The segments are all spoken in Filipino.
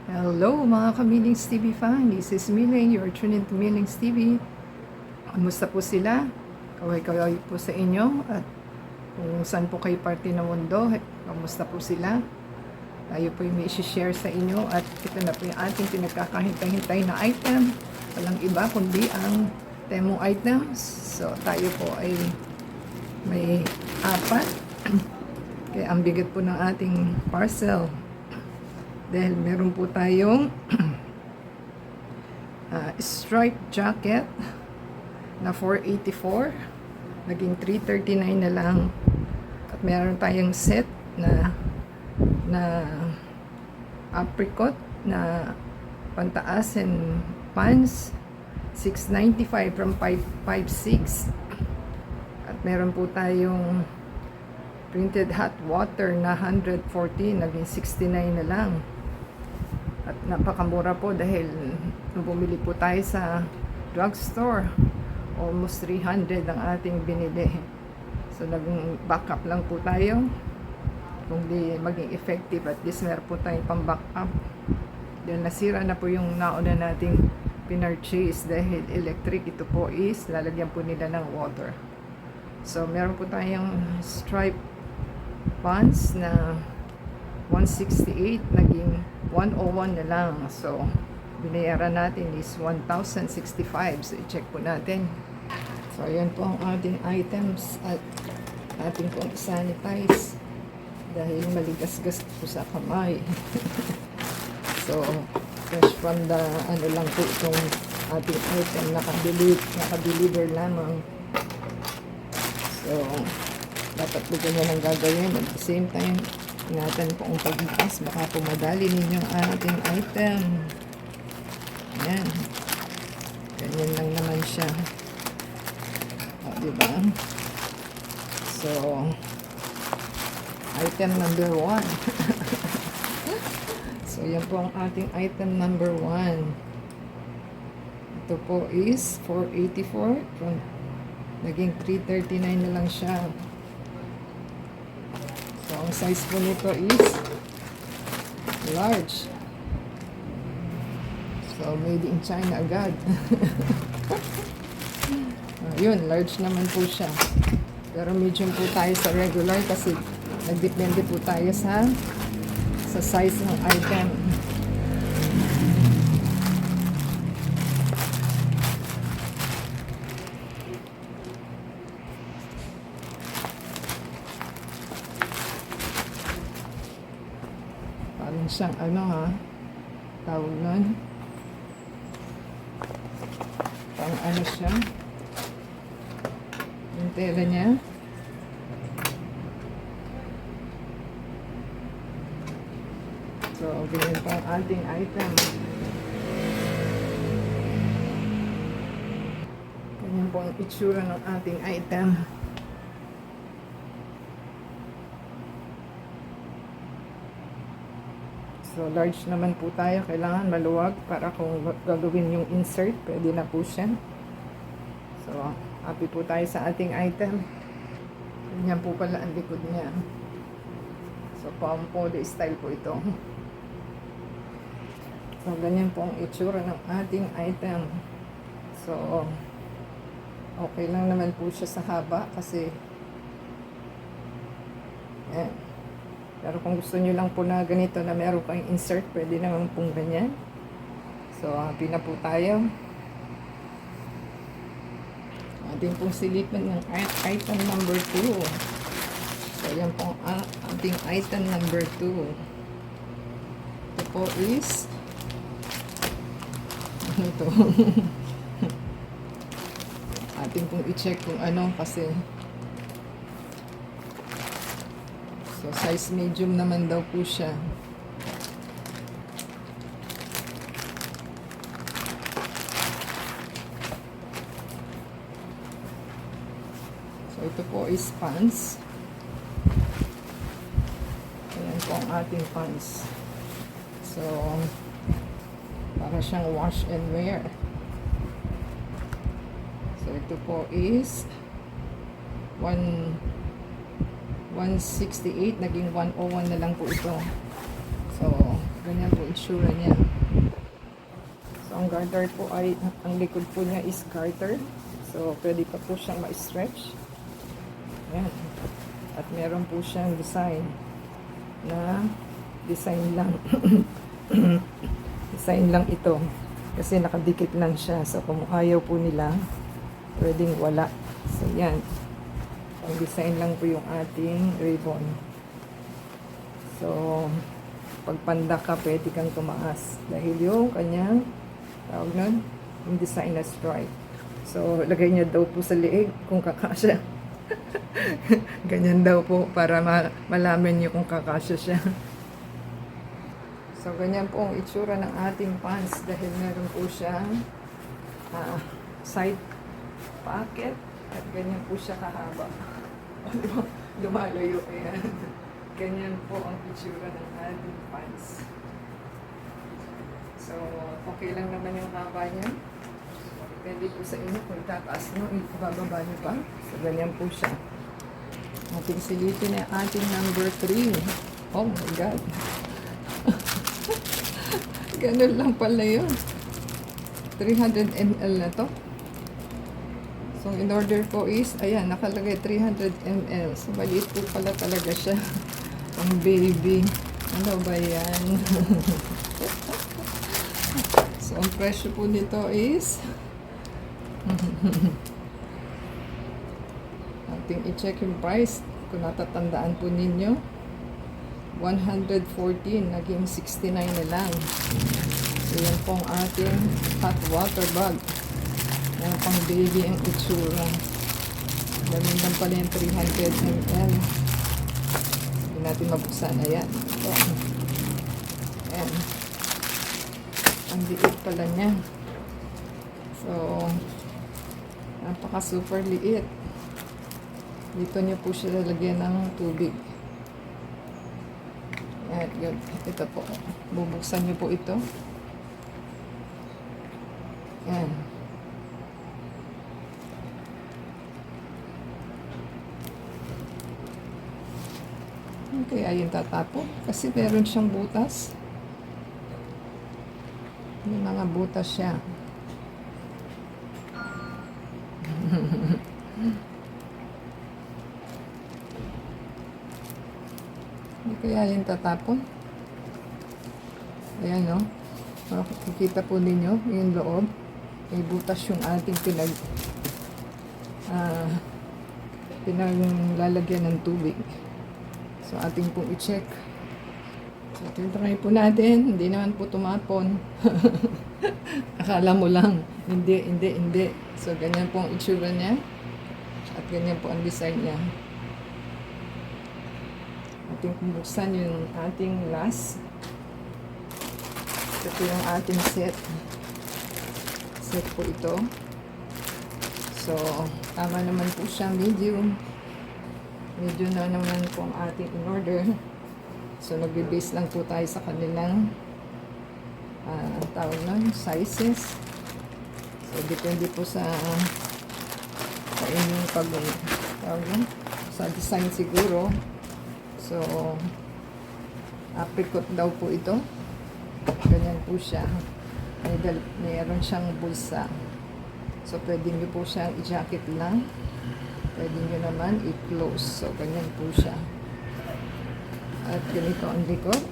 Hello mga ka-Millings TV fan, this is Milling, you're tuned to Millings TV. Kamusta po sila? Kaway-kaway po sa inyo at kung saan po kayo parte ng mundo, kamusta po sila? Tayo po yung may share sa inyo at ito na po yung ating pinagkakahintay-hintay na item. Walang iba kundi ang Temu items. So tayo po ay may 4. Kaya ang bigat po ng ating parcel. Dahil meron po tayong striped jacket na 484, naging 339 na lang. At meron tayong set na apricot na pantaas and pants 695 from 556. At meron po tayong printed hot water na 114, naging 69 na lang. At napakamura po dahil nung bumili po tayo sa drugstore, almost 300 ang ating binili. So naging backup lang po tayo. Kung di maging effective, at least meron po tayong pang backup. Dahil nasira na po yung nauna nating pinurchase dahil electric. Ito po is lalagyan po nila ng water. So meron po tayong stripe pants na 168, naging 101 na lang. So binayaran natin is 1,065. So i-check po natin. So ayan po ang ating items at ating pong sanitize dahil maligas-gas po sa kamay. So fresh from the ano lang po itong ating item, nakadeliver lamang. So dapat po ganyan ang gagawin. At the same time, ingatan po ang pagbukas. Baka po madali ninyo ang ating item. Ayan. Ganyan lang naman siya. O, diba? So, item number 1. So, yan po ang ating item number 1. Ito po is 484. Naging 339 na lang siya. So, ang size po nito is large. So, made in China agad. Yun, large naman po siya. Pero medium po tayo sa regular kasi nagdepende po tayo sa size ng item. Parang siyang tawag nun, parang siya, yung tela niya. So ganyan pa ang ating item. Ganyan po ang itsura ng ating item. So, large naman po tayo. Kailangan maluwag para kung gagawin yung insert, pwede na po siya. So, happy po tayo sa ating item. Ganyan po pala ang likod niya. So, pampodo style po ito. So, ganyan po ang itsura ng ating item. So, okay lang naman po siya sa haba kasi pero kung gusto nyo lang po na ganito na meron kayong insert, pwede naman pong ganyan. So, happy na po tayo. Ating pong silipan ng item number 2. So, yan po ang ating item number 2. Ito po is ano to? Ating pong i-check kung ano kasi so, size medium naman daw po siya. So, ito po is pants. Ayan po ang ating pants. So, para siyang wash and wear. So, ito po is 168, naging 101 na lang po ito. So, ganyan po itsura niya. So, ang garter po ay, ang likod po niya is garter. So, pwede pa po siyang ma-stretch. Ayan. At meron po siyang design na design lang. Design lang ito. Kasi nakadikit lang siya. So, kung ayaw po nila, pwedeng wala. So, yan. Ang design lang po yung ating ribbon. So, pag panda ka, pwede kang tumaas. Dahil yung kanyang, tawag nun, yung design na stripe. So, lagay niya daw po sa liig kung kakasya. Ganyan daw po para malaman niyo kung kakasya siya. So, ganyan po ang itsura ng ating pants dahil meron po siyang side pocket at ganyan po siya kahaba. Lumalayo. Ayan. Ganyan po ang itsura ng ating pants. So, okay lang naman yung haba niya. Pwede po sa inyo kung tataas nyo, ibababa nyo pa. So, ganyan po siya. Ating silipin na ating number 3. Oh my God. Ganun lang pala yun. 300 ml na to. So, in order po is, ayan, nakalagay 300 ml. So, maliit po pala talaga siya. Ang baby. Ano ba yan? So, ang presyo po nito is ating i-check yung price. Kung natatandaan po ninyo, 114, naging 69 na lang. So, yan pong ating hot water bag. Yan pang baby ang itsura. Ganun lang pala yung 300 ml. Hindi natin mabuksan. Ayan. Ito. Ayan. Ang liit pala niya. So, napaka super liit. Dito niyo po siya lalagyan ng tubig. Ayan, yun. Ito po. Bubuksan niyo po ito. Ayan. Kaya yung tatapo. Kasi meron siyang butas. May mga butas siya. Hindi kaya yung tatapon. Ayan, no? Makikita po ninyo yung loob. May butas yung ating pinaglalagyan ng tubig. So, ating pong i-check. So, try po natin. Hindi naman po tumapon. Akala mo lang. Hindi. So, ganyan po ang itsura niya. At ganyan po ang design niya. Ating bubuksan yung ating last. Ito po yung ating set. Set po ito. So, tama naman po siya. Medium. Medyo na naman po ang ating in-order. So, nagbe-base lang po tayo sa kanilang tawag nun, sizes. So, depende po sa inyong tawag nun, sa design siguro. So, apricot daw po ito. Ganyan po siya. Mayroon siyang bulsa. So, pwede nyo po siyang i-jacket lang. Pwede nyo naman i-close. So, ganyan po siya. At ganito ang likod.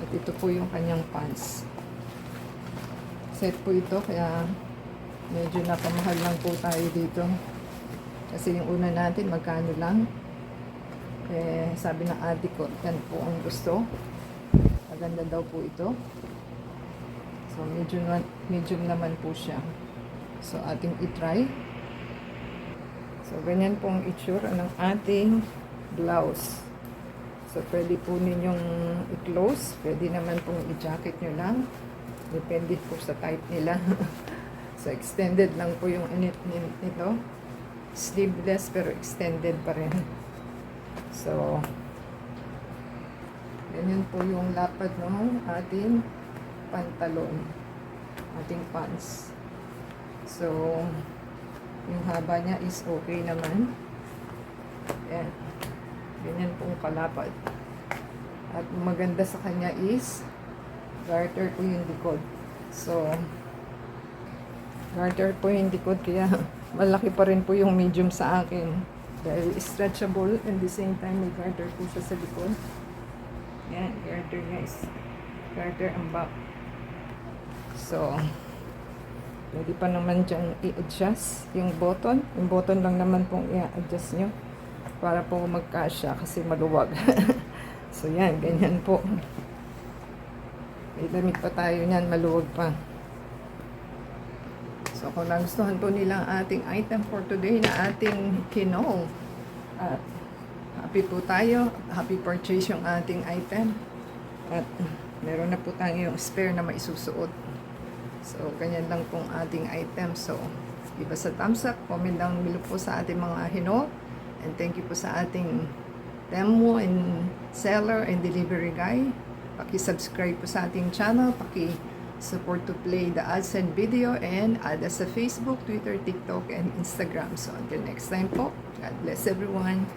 At ito po yung kanyang pants. Set po ito, kaya medyo napamahal lang po tayo dito. Kasi yung una natin, magkano lang. Eh, sabi ng ate ko, yan po ang gusto. Maganda daw po ito. So, medium naman po siya. So, ating i-try. So, ganyan pong itsura ng ating blouse. So, pwede po ninyong i-close. Pwede naman pong i-jacket nyo lang. Depende po sa type nila. So, extended lang po yung nito. Sleeveless pero extended pa rin. So, ganyan po yung lapad ng ating pantalon. Ating pants. So, yung haba niya is okay naman. Ayan. Ganyan pong kalapad. At maganda sa kanya is garter po yung likod. So, garter po yung likod kaya malaki pa rin po yung medium sa akin. Dahil stretchable and the same time may garter po siya sa likod. Yan, garter guys. Garter ang back. So, pwede pa naman dyan i-adjust yung button. Yung button lang naman pong i-adjust nyo para po magkasya kasi maluwag. So, yan, ganyan po. May damit pa tayo niyan, maluwag pa. So, kung nagustuhan po nila ang ating item for today na ating kinol, at happy po tayo, happy purchase yung ating item. At meron na po tayong spare na maisusuot. So, ganyan lang pong ating item. So, give us a thumbs up, comment down below po sa ating mga hinol. And thank you po sa ating demo and seller and delivery guy. Paki-subscribe po sa ating channel, paki-support to play the ads and video, and add us sa Facebook, Twitter, TikTok, and Instagram. So until next time po, God bless everyone.